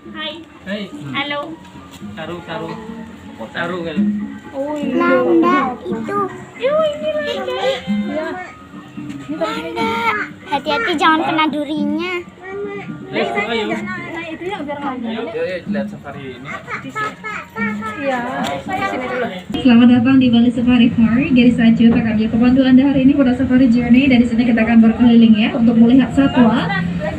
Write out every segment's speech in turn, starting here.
Hai. Hei, Halo. taruh kan. Oh, Landa itu. ini landa. Landa. Hati-hati jangan kena durinya. Ayo. Itu yang biar nggak Ayo, lihat safari ini. Iya. Sini dulu. Selamat datang di Bali Safari Park. Jadi saja akan menjadi pemandu Anda hari ini pada Safari Journey. Dari sini kita akan berkeliling ya untuk melihat satwa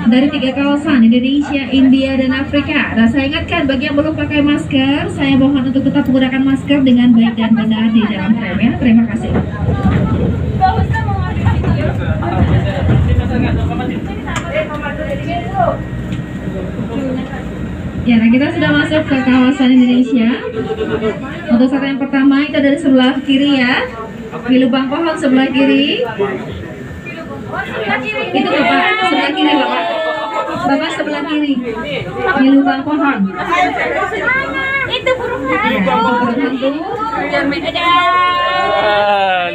dari 3 kawasan Indonesia, India, dan Afrika. Nah, saya ingatkan bagi yang belum pakai masker, saya mohon untuk tetap menggunakan masker dengan baik dan benar di dalam frame ya. Terima kasih. Ya, nah kita sudah masuk ke kawasan Indonesia. Untuk satwa yang pertama itu dari sebelah kiri ya, di lubang pohon sebelah kiri. Itu bapak sebelah kiri bapak. Bapak sebelah kiri di lubang pohon. Itu burung Ya, itu hantu. burung hantu.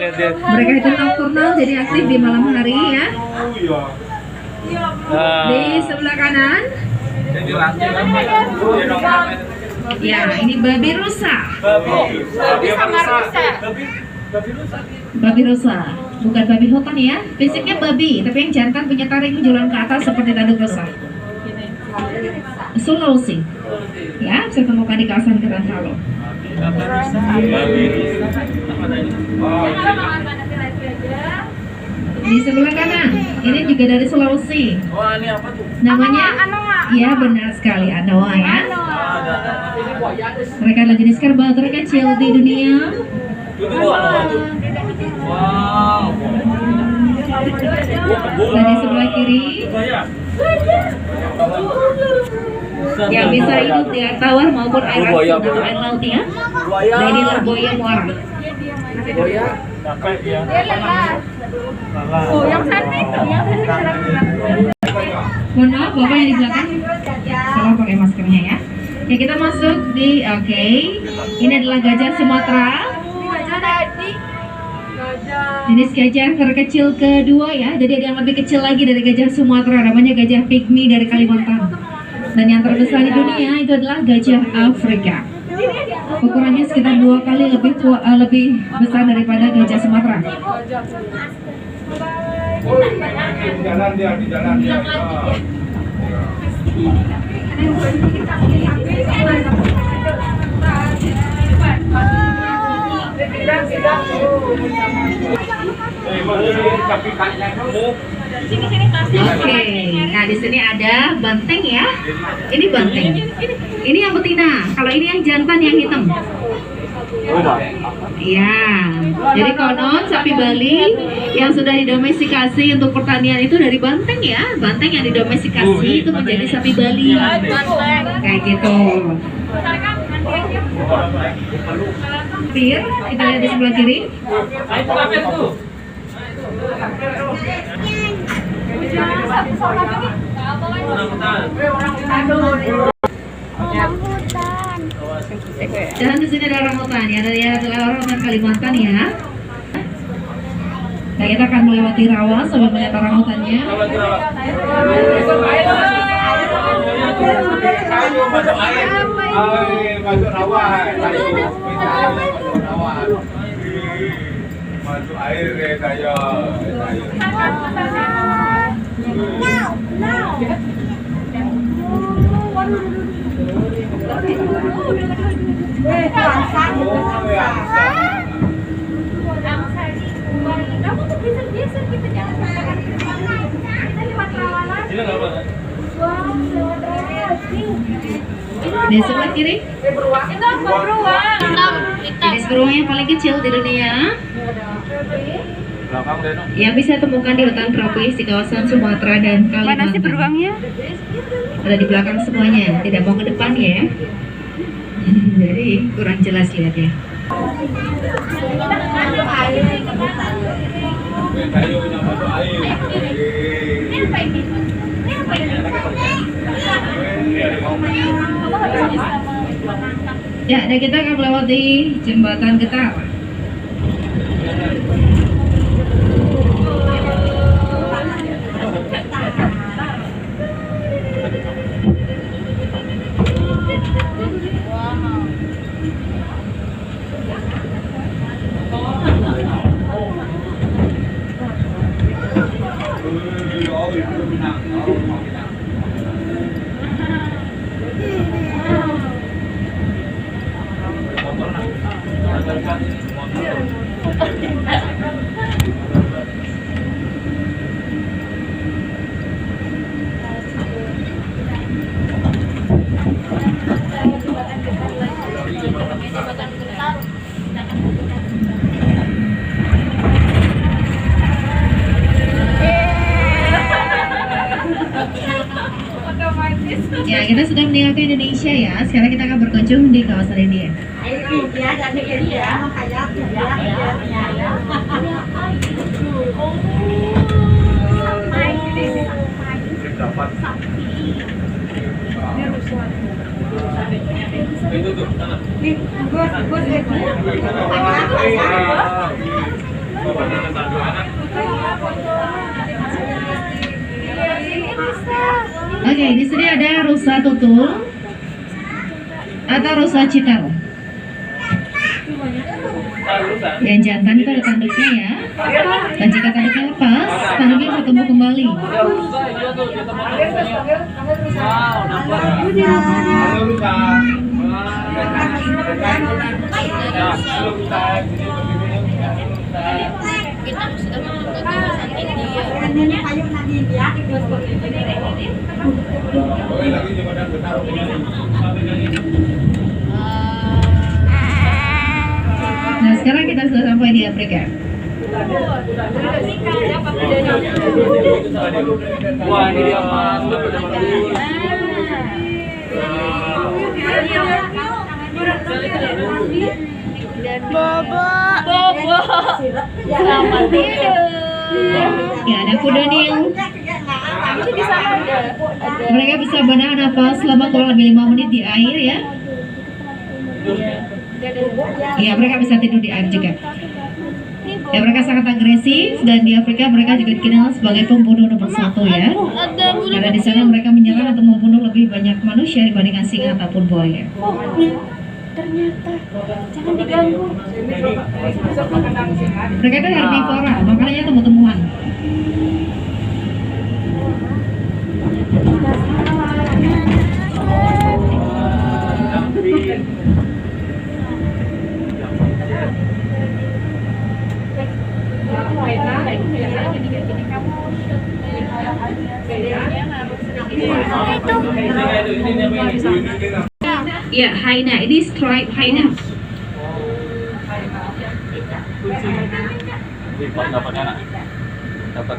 Lihat. Mereka itu nocturnal, jadi aktif di malam hari ya. Di sebelah kanan, ya ini babi rusa. Babi rusa, bukan babi hutan ya. Fisiknya babi, tapi yang jantan punya taring menjulang ke atas seperti tanduk rusa. Sulawesi, ya bisa temukan di kawasan Gorontalo. Di sebelah kanan, ini juga dari Sulawesi. Wah, ini apa tuh? Namanya, ya benar sekali, Anoa ya. Mereka adalah jenis kerbau terkecil di dunia. Wow. Dan di sebelah kiri, yang bisa hidup di air tawar maupun air asin atau air laut ya. Dan ini adalah buaya muara. Capek ya. Oh, yang sana itu, yang sana. Mohon maaf, bapak yang di belakang salah pakai maskernya ya. Ya kita masuk di, oke. Ini adalah gajah Sumatera. Jenis gajah terkecil kedua ya. Jadi ada yang lebih kecil lagi dari gajah Sumatera, namanya gajah pygmy dari Kalimantan. Dan yang terbesar di dunia itu adalah gajah Afrika. Ukurannya sekitar 2 kali lebih besar daripada gajah Sumatera. Di jalan dia. Oke, nah di sini ada banteng ya. Ini banteng. Ini yang betina. Kalau ini yang jantan yang hitam. Ya, jadi konon sapi Bali yang sudah didomestikasi untuk pertanian itu dari banteng ya. Banteng yang didomestikasi itu menjadi sapi Bali. Kayak gitu. Pir, kita lihat di sebelah kiri. Orangutan. Dan di sini ada orangutan ya, adalah orangutan Kalimantan ya. Nah, kita akan melewati rawa sambil melihat orangutannya. Masuk rawa. Masuk air kayak. Kamu tuh geser-geser kita jangan makan. Kita lewat rawalan. Di sebelah kiri, Itu apa beruang? jenis beruang yang paling kecil di dunia. Belakang deh, Yang bisa temukan di hutan tropis di kawasan Sumatera dan Kalimantan. Mana sih beruangnya? Ada di belakang semuanya, tidak mau ke depan ya. Jadi kurang jelas lihatnya. Ya, dan kita akan melewati jembatan Getar. Oh, itu Minang. Oh, Minang. Motor nak. Ada motor. Ya, kita sudah meninggalkan Indonesia ya. Sekarang kita akan berkunjung di kawasan India. Dapat. Itu tuh. Sana. Oke, di sini ada rusa tutul atau rusa citar. Yang jantan itu ada tanduknya ya. Dan jika tanduknya lepas, tanduknya bisa tumbuh kembali. Halo, Luka. Oh, lagi juga ada benar. Nah, sekarang kita sudah sampai di Afrika. Wah, ini dia Mas. Udah bagus. Bobo. Selamat tidur. Ya, ada kuda nil. Itu di sana ada. Mereka bisa menahan nafas selama kurang lebih 5 menit di air ya. Ya, mereka bisa tidur di air juga. Ya, mereka sangat agresif dan di Afrika mereka juga dikenal sebagai pembunuh nomor 1 ya. Karena di sana mereka menyerang atau membunuh lebih banyak manusia dibandingkan singa ataupun buaya. Ternyata jangan diganggu. Mereka kan herbivora, makanannya tumbuh-tumbuhan. Ya, hyena. Ini stripe hyena. Dapat anak. Dapat.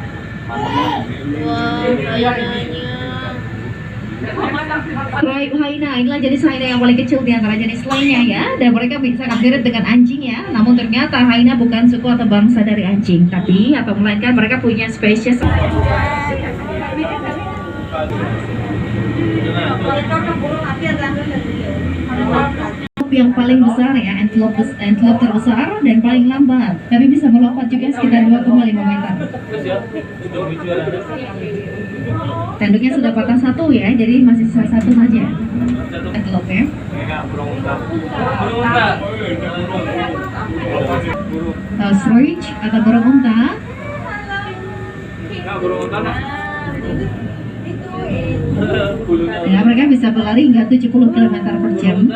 Stripe hyena inilah jenis hyena yang paling kecil di antara jenis lainnya ya. Dan mereka bisa mirip dengan anjing ya. Namun ternyata hyena bukan suku atau bangsa dari anjing, tapi atau melainkan mereka punya spesies yang paling besar ya, antelope terbesar dan paling lambat, tapi bisa melompat juga sekitar 2,5 meter. Tanduknya sudah patah 1 ya, jadi masih sisa 1 saja antelope ya. Ostrich atau burung unta. Ya, mereka bisa berlari hingga 70 km per jam.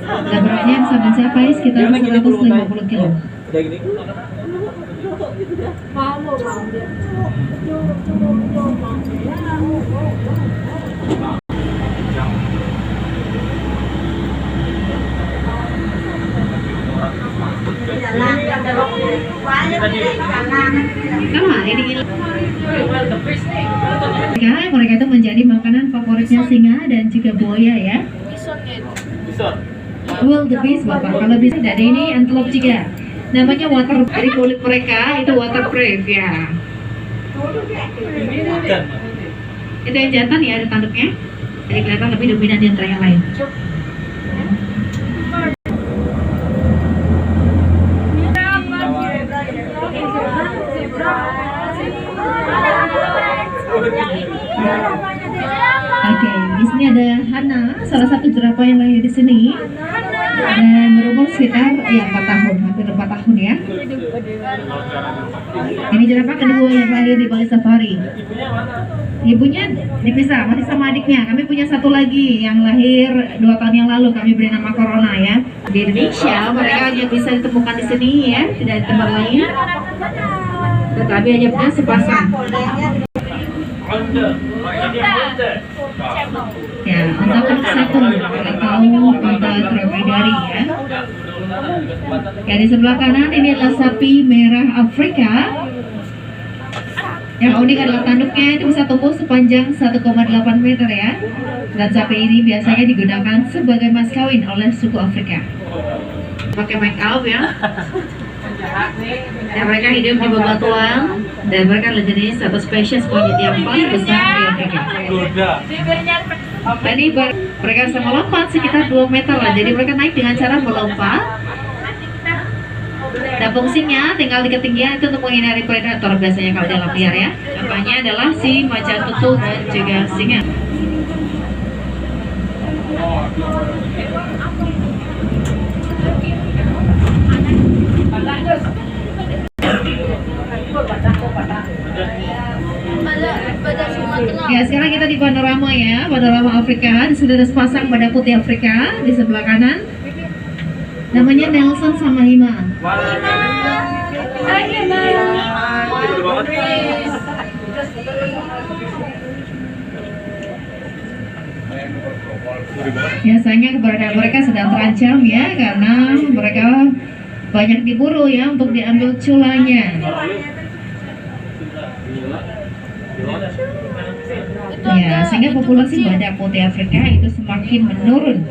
Dan beratnya bisa mencapai sekitar 150 kg. Mereka itu menjadi makanan favoritnya singa dan juga buaya ya. Wildebeest bapak, kalau bisa dari ini antelope juga. Namanya water, dari kulit mereka itu waterproof ya. Itu yang jantan ya, ada tanduknya. Jadi kelihatan lebih dominan di antara yang lain. Oke, di sini ada Hana, salah satu jerapah yang lahir di sini dan berumur sekitar 4 tahun, hampir 4 tahun ya. Ini jerapah kedua yang lahir di Bali Safari. Ibunya dipisah, masih sama adiknya. Kami punya satu lagi yang lahir 2 tahun yang lalu, kami beri nama Corona ya. Di Indonesia mereka hanya bisa ditemukan di sini ya, tidak di tempat lain. Tetapi hanya punya sepasang. Ya, onta kuning satu atau onta dromedari ya. Ya, di sebelah kanan ini adalah sapi merah Afrika. Yang unik adalah tanduknya itu bisa tumbuh sepanjang 1,8 meter ya. Dan sapi ini biasanya digunakan sebagai mas kawin oleh suku Afrika. Pakai make up ya. Dan mereka hidup di bebatuan dan mereka adalah jenis atau spesies monyet yang paling besar di Afrika. Tadi mereka bisa melompat sekitar 2 meter lah. Jadi mereka naik dengan cara melompat. Dan fungsinya tinggal di ketinggian itu untuk menghindari predator biasanya kalau di alam liar ya. Contohnya adalah si macan tutul dan juga singa. Ya, sekarang kita di panorama ya, panorama Afrika. Di sini ada sepasang badak putih Afrika di sebelah kanan. Namanya Nelson sama Hima. Biasanya keberadaan mereka sedang terancam ya, karena mereka banyak diburu ya untuk diambil culanya. Ya, sehingga populasi badak putih Afrika itu semakin menurun.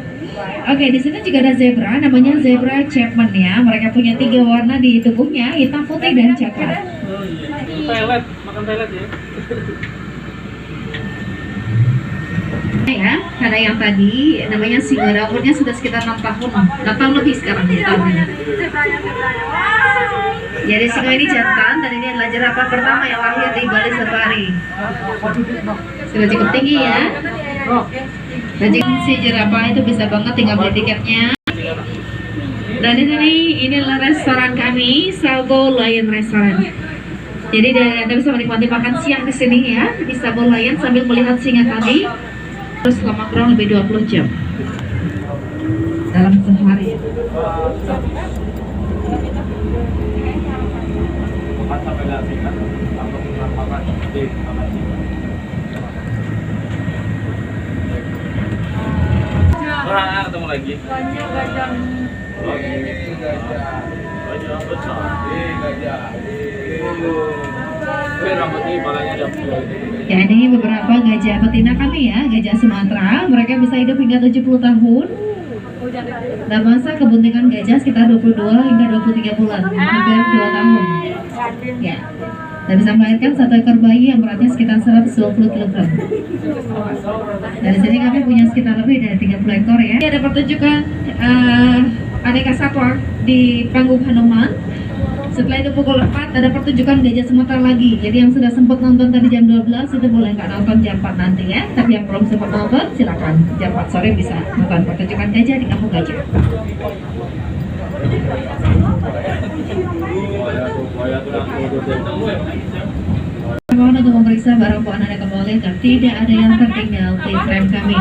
Oke, di sini juga ada zebra, namanya zebra Chapman ya. Mereka punya 3 warna di tubuhnya, hitam, putih, dan coklat. Pelet, makan pelet ya. Ya, karena yang tadi namanya singa, umurnya sudah sekitar 6 tahun, 6 tahun lebih sekarang tahunnya. Jadi singa ini jantan dan ini adalah jerapah pertama yang lahir di Bali Safari. Sudah cukup tinggi ya. Dan si jerapah itu bisa banget tinggal beli tiketnya. Dan di sini ini adalah restoran kami, Sabo Lion Restaurant. Jadi Anda bisa menikmati makan siang di sini ya, di Sabo Lion sambil melihat singa kami. Terus selama kurang lebih 20 jam dalam sehari. Ketemu lagi. Gajah besar. Rambutnya palanya ada. Ya, ini beberapa gajah betina kami ya, gajah Sumatera. Mereka bisa hidup hingga 70 tahun. Dan masa kebuntingan gajah sekitar 22 hingga 23 bulan, hampir 2 tahun. Ya. Dan bisa melahirkan 1 ekor bayi yang beratnya sekitar 120 kg. Dan di sini kami punya sekitar lebih dari 30 ekor ya. Ini ada pertunjukan aneka satwa di panggung Hanuman. Setelah itu pukul 4 ada pertunjukan gajah Sumatera lagi. Jadi yang sudah sempat nonton tadi jam 12 itu boleh nggak nonton jam 4 nanti ya. Tapi yang belum sempat nonton silakan jam 4 sore bisa nonton pertunjukan gajah di Kampung Gajah. Mohon untuk memeriksa barang bawaan Anda kembali agar tidak ada yang tertinggal di frame kami.